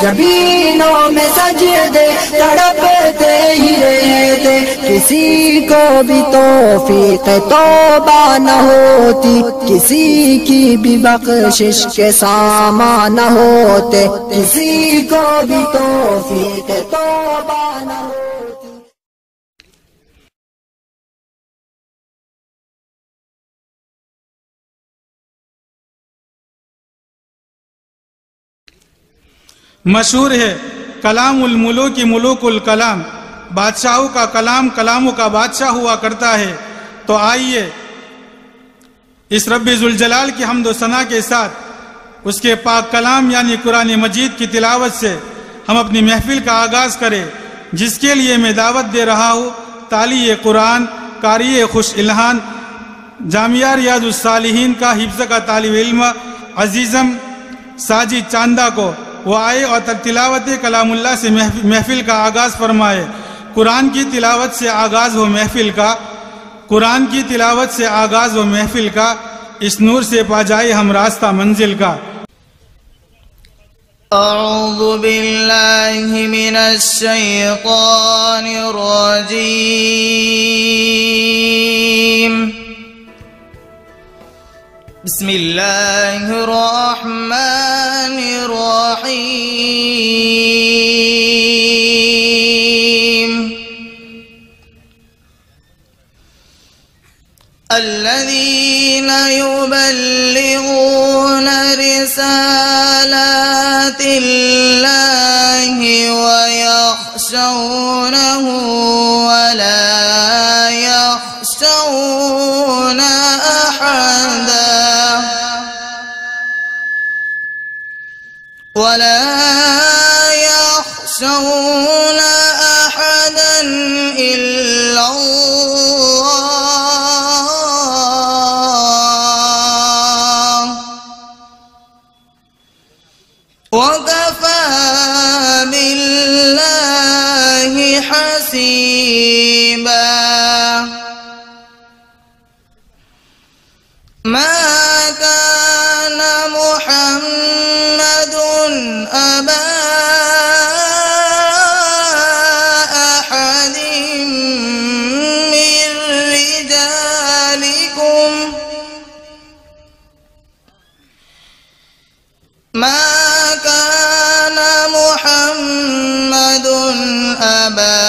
जबीनों में सजदे तड़पते ही रहते। किसी को भी तौफीक तौबा न होती, किसी की भी बख्शिश के सामा न होते, किसी को भी तौफीक तौबा न होती। मशहूर है कलामुल मुलूकी मुलूकुल कलाम, बादशाहों का कलाम कलामों का बादशाह हुआ करता है। तो आइए इस रब्बी जुल जलाल की हम्द व सना के साथ उसके पाक कलाम यानी कुरान मजीद की तिलावत से हम अपनी महफिल का आगाज करें, जिसके लिए मैं दावत दे रहा हूँ ताली कुरान कारी खुश इल्हान जामिया रियादुस सालिहीन का हिफ्ज़ का तालिब इल्म अजीज़म साजिद चांदा को। वो आए और तिलावत कलामुल्लाह से महफिल का आगाज़ फरमाए। कुरान की तिलावत से आगाज़ हो महफिल का, कुरान की तिलावत से आगाज़ हो महफिल का, इस नूर से पा जाए हम रास्ता मंजिल का। अऊज़ु बिल्लाहि मिनश शैतानिर रजीम। बिस्मिल्लाहिर रहमानिर रहीम। अल्लज़ीना युबल्लिगूना रिसालातिल्लाहि व यख़शौनहु व ला यख़शौना अहदा ولا يخشون أحدا إلا الله وكفى بالله حسيبا ما كان محمد أبا أحد من رجالكم ما كان محمد أبا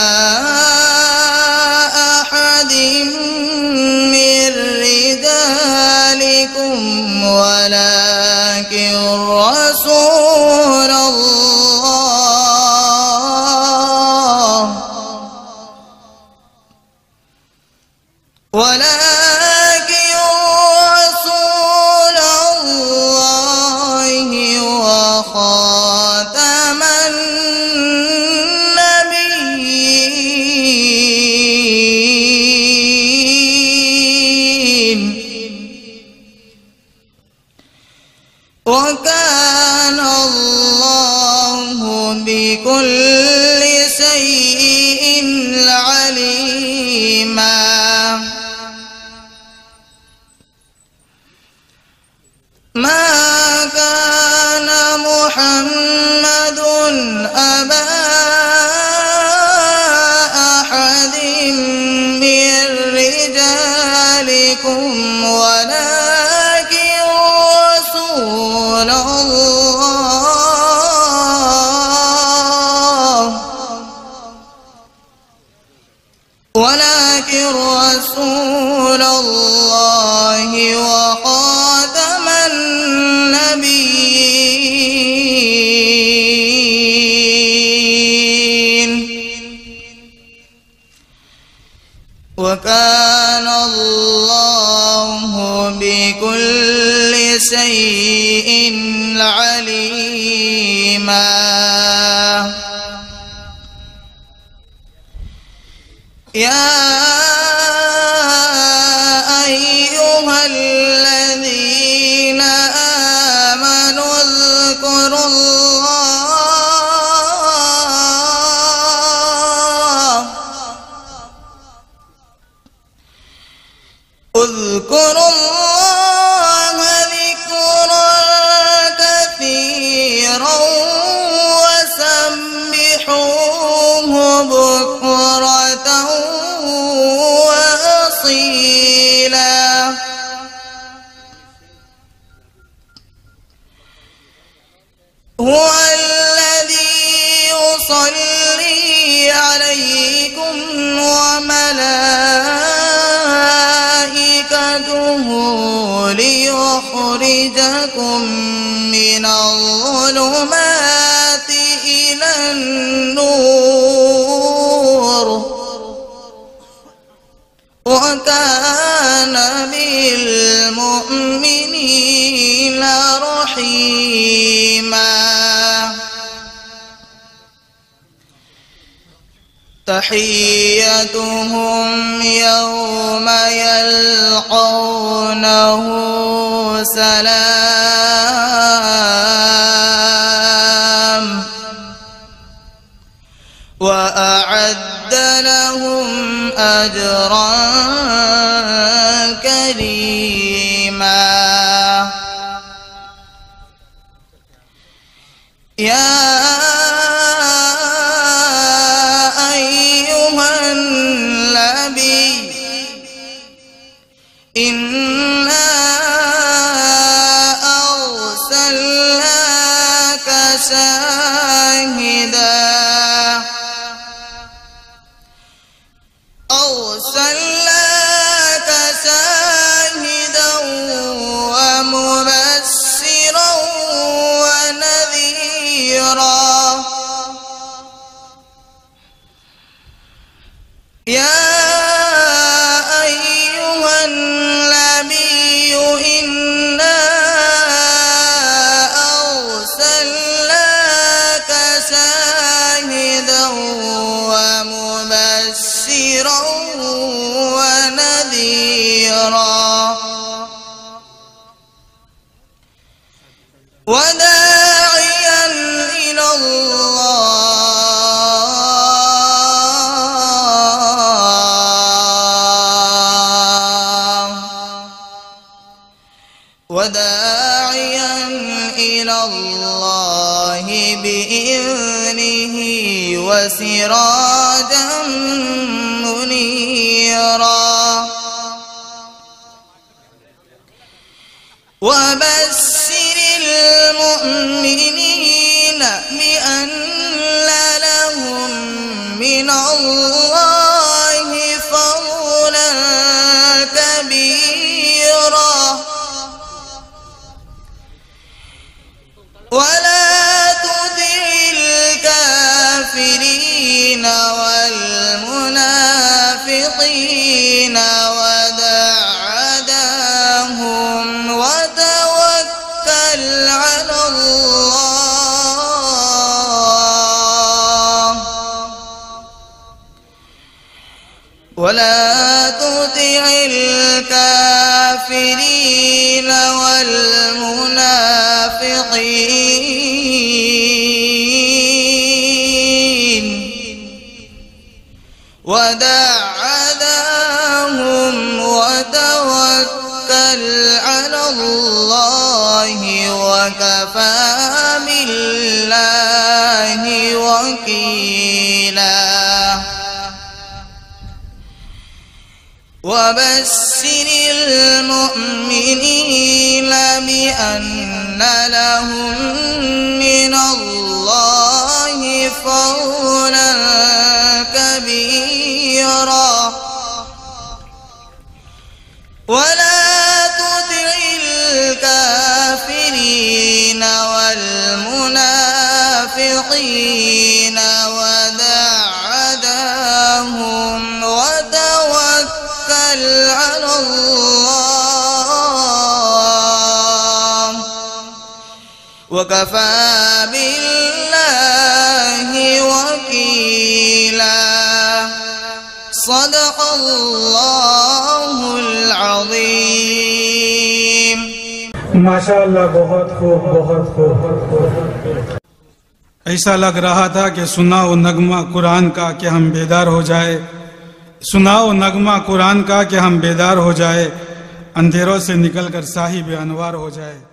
أحد من رجالكم ولكن رسول الله ولكن رسول الله وخاتم النبيين وكان الله بكل شيء عليما ما كان محمد أبا أحد من رجالكم ولكن رسول الله ولكن رسول الله وخاتم النبيين وكان الله بكل شيء عليما يا أيها الذين آمنوا اذكروا الله اذكروا الله ذكرا كثيرا هو الذي يصلي عليكم وملائكته ليخرجكم من الظلمات إلى النور وكان بالمؤمنين رحيما. تحيتهم يوم يلقونه سلام وأعد لهم أجرا كريما. يا أيها النبي إنا أرسلناك شاهدا ومبشرا ونذيرا. يا أيها النبي إنا أرسلناك شاهدا ومبشرا ونذيرا وداعيا إلى الله بإذنه وسراجا منيرا. وبشر المؤمنين بأن لهم من الله فضلا كبيرا. ولا تطع الكافرين والمنافقين ودع عداهم وتوكل على الله. ولا تطع الكافرين والمنافقين ودع عداهم وتوكل على الله وكفى بالله وكيلا. وبشر المؤمنين بأن لهم من الله فضلا كبيرا. ولا تطع الكافرين والمنافقين ودع عداهم وتوكل على الله وكفى بالله وكيلا. صدق الله العظيم. माशाअल्लाह बहुत खूब बहुत खूब। ऐसा लग रहा था कि सुनाओ नगमा कुरान का कि हम बेदार हो जाए, सुनाओ नगमा कुरान का कि हम बेदार हो जाए, अंधेरों से निकलकर साहिब अनवार हो जाए।